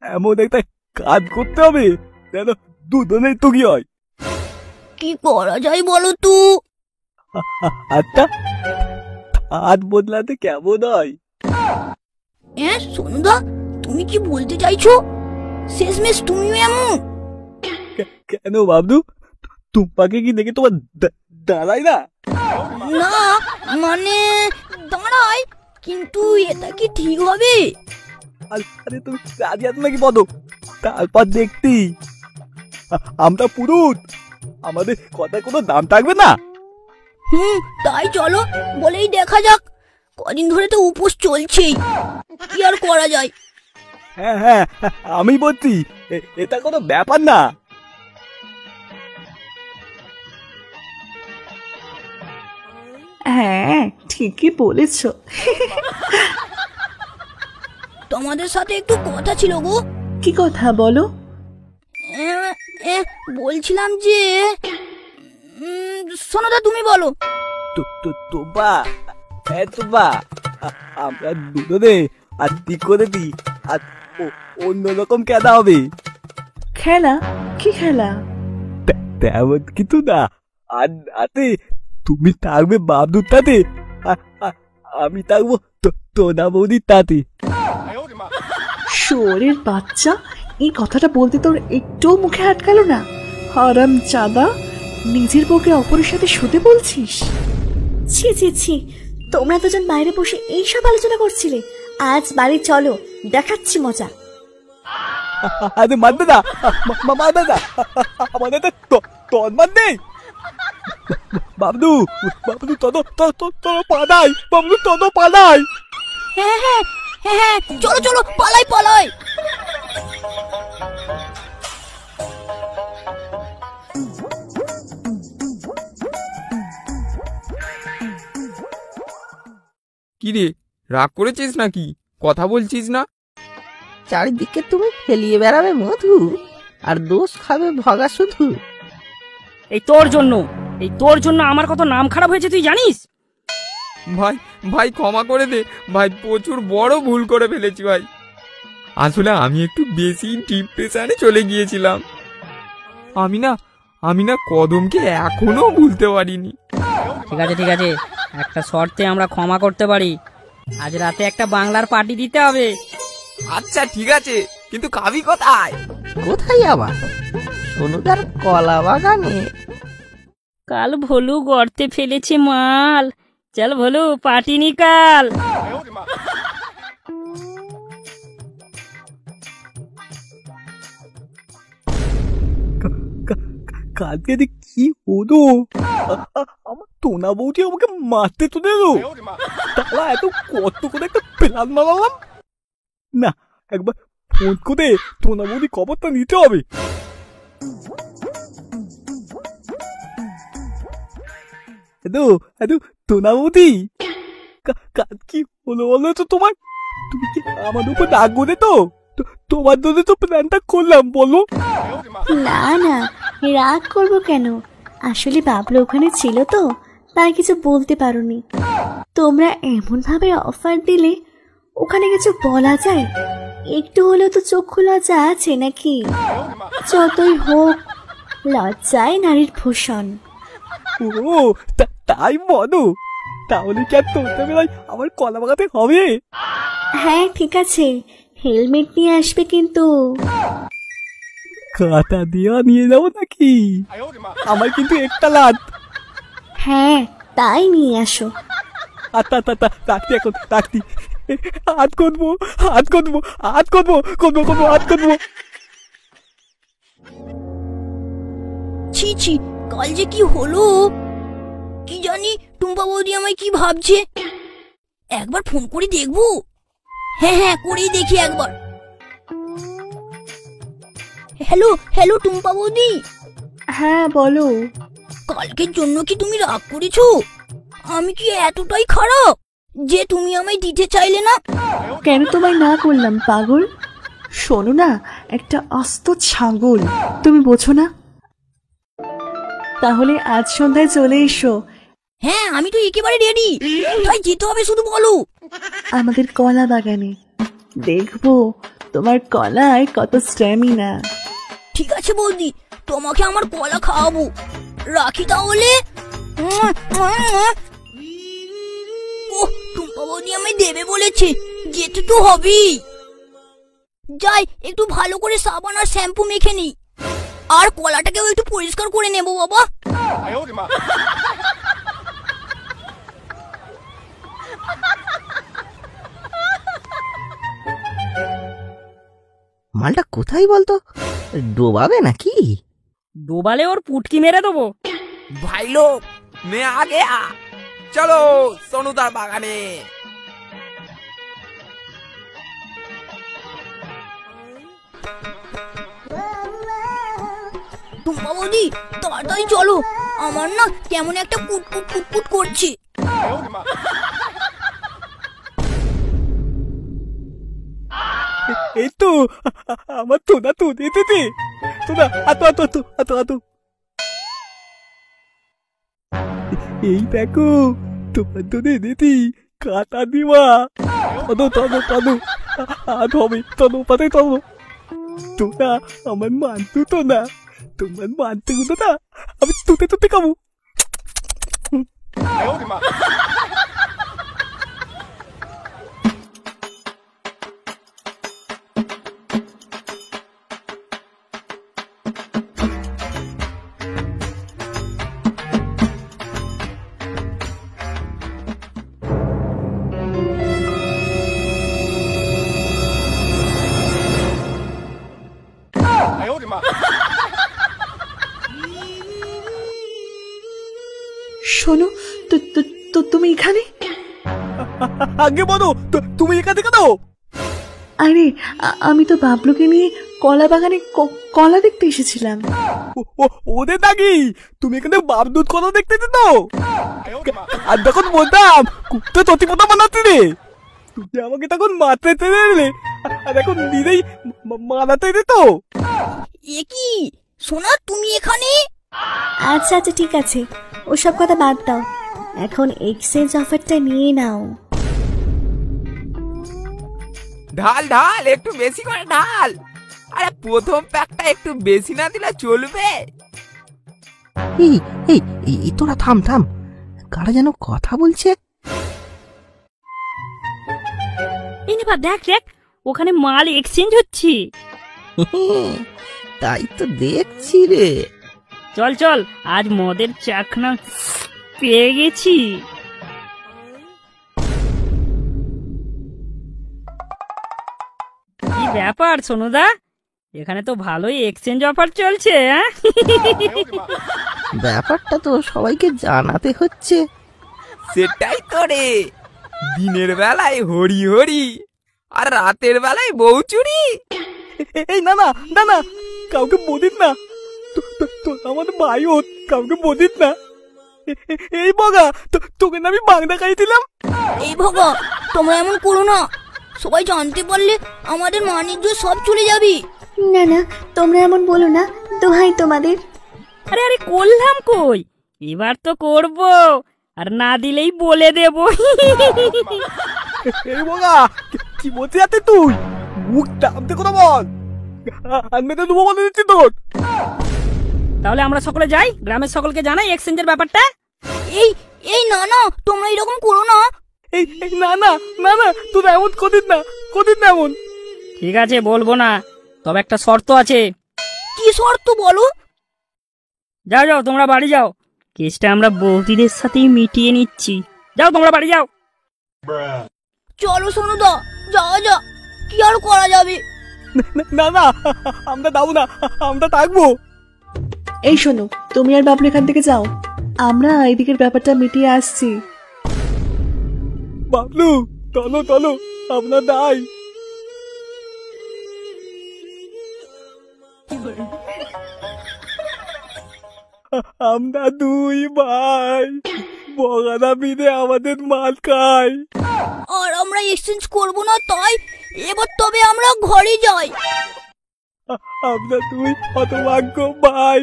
এমন একটা কাজ করতে হবে যেন দুজনের তো কি হয়। কি করা যায় বলো তো? আচ্ছা, হাত বদলাতে কেমন হয়? সোনুদা, তুমি কি বলতে চাইছো? শেষমেশ তুমিও এমন? কেন বাবলু, টুম্পাকে কি দেখে তোমার দাঁড়ায় না? না মানে দাঁড়ায়, কিন্তু এটা কি ঠিক হবে? আরে তুমি রাজি আছো নাকি বলো, তারপর দেখতি আমরা পুরুষ, আমাদের কথার কোনো দাম থাকবে না। তাই চলো, বলেই দেখা যাক। কদিন ধরে তো উপোস চলছেই, কি আর করা যায়। হ্যাঁ হ্যাঁ, আমি বলছি এটা কোনো ব্যাপার না। হ্যাঁ ঠিকই বলেছ। তোমাদের সাথে একটু কথা ছিল গো। কি কথা বলো? বলছিলাম যে সোনাদা তুমি বলো। তোবা তোবা, আমরা দুজনে আর ঠিক করে দিই, আর অন্যরকম খেলা হবে। খেলা? কি খেলা? তেমন কিছু না, আর রাতে তুমি থাকবে বাবলুর তাতে, আমি থাকবো তোনা বৌদির তাতে। শোরের বাচ্চা, এই কথাটা বলতে তোর একটুও মুখে আটকালো না? হারাম চাঁদা, নিজের বউকে অপরের সাথে শুতে বলছিস? ছি ছি ছি, তোমরা দুজন বাইরে বসে এইসব আলোচনা করছিলে। আজ বাড়ি চলো, দেখাচ্ছি মজা। আরে মানবে না, মানবে না, আমাদের তো তন্মান নেই। বাবলু, বাবলু তোর পালাই, বাবলু তোর পালাই। হ্যাঁ হ্যাঁ হ্যাঁ হ্যাঁ, চলো চলো, পালাই পালাই। কিরে, রাগ করেছিস নাকি? কথা বলছিস না? চারিদিকে তুমি ফেলিয়ে বেড়াবে মধু, আর দোষ খাবে ভগা শুধু। এই তোর জন্য আমার কত নাম খারাপ হয়েছে তুই জানিস? ভাই ভাই ক্ষমা করে দে ভাই, প্রচুর বড় ভুল করে ফেলেছি ভাই। আসলে আমি একটু বেশি ডিপ্রেশনে চলে গিয়েছিলাম। আমি না কদমকে এখনো ভুলতে পারিনি। ঠিক আছে, একটা শর্তে আমরা ক্ষমা করতে পারি। আজ রাতে একটা বাংলার পার্টি দিতে হবে। আচ্ছা ঠিক আছে, কিন্তু খাবি কোথায়? কোথায় আবার? সোনুদার কলা বাগানে। কাল ভোলু গর্তে ফেলেছে মাল, চল ভোলু পার্টি নিকাল। কালকে কি হলো? আমার টোনা বউটি আমাকে মারতে তো দিল, তারা এত কত করে একটা প্ল্যান বানালাম না। একবার ফোন করে টোনা বৌদি খবরটা নিতে হবে। টোনা বৌদি, কাজ কি হলো বলো তো তোমার? তুমি কি আমার উপর রাগ করে? তো তোমার জন্য তো প্ল্যানটা করলাম, বলো। না না, রাগ করবো কেন? আসলে বাবলু ওখানে ছিল তো, তাই কিছু বলতে পারোনি। তোমরা এমন ভাবে অফার দিলে ওখানে কিছু বলা যায়? একটু হলেও তো চক্ষু লজ্জা আছে নাকি? যতই হোক, লজ্জায় নারীর ভূষণ। ও তাই বলো? তাহলে কি আর তোলতে বেলায় আমার কলা বাগাতে হবে? হ্যাঁ ঠিক আছে, হেলমেট নিয়ে আসবে কিন্তু। কাঁটা দিয়ে নিয়ে যাবো নাকি? আমার কিন্তু একটা লাত। হ্যাঁ তাই নিয়ে আসো। রাখতি, এখন রাখতি। হাত করবো। ছি ছি, কাল যে কি হলো কি জানি। টুম্পা বৌদি আমায় কি ভাবছে, একবার ফোন করে দেখবো। হ্যাঁ করেই দেখি একবার। হ্যালো টুম্পা বৌদি। হ্যাঁ বলো। কালকের জন্য কি তুমি রাগ করেছো? আমি কি এতটাই খারাপ যে তুমি আমায় দিতে চাইলে না? কেন তোমায় না করলাম পাগল? শোনো না, একটা আস্ত ছাগল, তুমি বোঝো না? তাহলে আজ সন্ধ্যায় চলে এসো। হ্যাঁ আমি তো একেবারে রেডি। কোথায় যেতে হবে শুধু বলো। আমাদের কলা বাগানে। দেখবো তোমার কলায় কত স্ট্যামিনা। ঠিক আছে বৌদি, তোমাকে আমার কলা খাওয়াবো। রাখি তাহলে। ওহ, টুম্পা বৌদি আমায় দেবে বলেছে, যেতে তো হবেই। যাই, একটু ভালো করে সাবান আর শ্যাম্পু মেখে নিই, আর কলাটাকেও একটু পরিষ্কার করে নেব বাবা। মালটা কোথায় বলতো? ডোবাবে নাকি? ডোবালে ওর পুটকি মেরে দেবো। ভাই লোক মে আ গয়া, চলো সোনুদার বাগানে। টুম্পা বৌদি তাড়াতাড়ি চলো, আমার না কেমন একটা কুটকুট কুটকুট করছে। এই তো আমার তোদা তো দিতে তোদা, আতো আতো আতো আতো আতো। এই দেখো তোমার তো দিদি কাটা দিবা। তদো তদো তদো আধ হবে, তদো পাতে তদো। তোদা আমার মানতু তো না, তোমার মানতে গুলো না আমি তুতে তুতে খাবো। শোনো, তুমি এখানে? আগে বলো, তুমি এখান থেকে দাও। আরে আমি তো বাবলুকে নিয়ে কলা বাগানে কলা দেখতে এসেছিলাম। ওদের নাকি তুমি এখানে বাবদুধ কলা দেখতে যেত? আর তখন বলতাম কুত্তে ততি পোতা বানাতে রে, তুমি আমাকে তখন মারতে দিলে, আর এখন নিজেই মারাতে দিত। এ কি সোনা, তুমি এখানে? আচ্ছা আচ্ছা ঠিক আছে, ওসব কথা বাদ দাও, এখন এক্সচেঞ্জ অফারটা নিয়ে নাও। ঢাল ঢাল, একটু বেশি করে ঢাল। আরে প্রথম প্যাকটা একটু বেশি না দিলে চলবে? এই এই এই তোরা থাম থাম, কারা যেন কথা বলছে। এই নেবা, দেখ দেখ, ওখানে মাল এক্সচেঞ্জ হচ্ছে। তাই তো দেখছি রে। চল চল, আজ মদের চাখনা পেয়ে গেছি। কি ব্যাপার সোনুদা, এখানে তো ভালোই এক্সচেঞ্জ অফার চলছে। ব্যাপারটা তো সবাইকে জানাতে হচ্ছে। সেটাই তো রে, দিনের বেলায় হরি হরি আর রাতের বেলায় বউ চুরি। এই না না না না, কাউকে বলিস না, তোর আমাদের ভাই হোক, কাউকে বলিস না। এই বগা, তোকে না আমি বাংলা খাইছিলাম। এই ভগা, তোমরা এমন করো না, সবাই জানতে পারলে আমাদের মানিজ্য সব চলে যাবে। না না, তোমরা এমন বলো না, দোহাই তোমাদের। আরে আরে করলাম কই, এবার তো করব, আর না দিলেই বলে দেব। এই বগা, কি বলতে যাতে তুই? মুখ টামতে কথা বল, আর মেয়েদের দেবো বলে দিচ্ছি তোর। তাহলে আমরা সকলে যাই, গ্রামের সকলকে জানাই এক্সচেঞ্জের ব্যাপারটা। এই এই না না, তোমরা এরকম করো না। এই না না না না, তোর এমন কদিন না, কদিন না এমন। ঠিক আছে, বলবো না, তবে একটা শর্ত আছে। কি শর্ত বলো? যাও যাও, তোমরা বাড়ি যাও, কেসটা আমরা বৌদিদের সাথেই মিটিয়ে নিচ্ছি। যাও তোমরা বাড়ি যাও। চলো সোনুদা, যাওয়া যা, কি আর করা যাবে। না না, আমরা যাবো না, আমরা থাকবো। এই শোনো, তুমি আর বাবলু এখান থেকে যাও, আমরা এদিকের ব্যাপারটা মিটিয়ে আসছি। বাবলু চলো চলো, আমরা দাই। আমরা দুই ভাই, বগানা মিলে আমাদের মাল খাই, আর আমরা এক্সচেঞ্জ করবো না, তাই এবার তবে আমরা ঘরে যাই। আমরা দুই হতভাগ্য ভাই।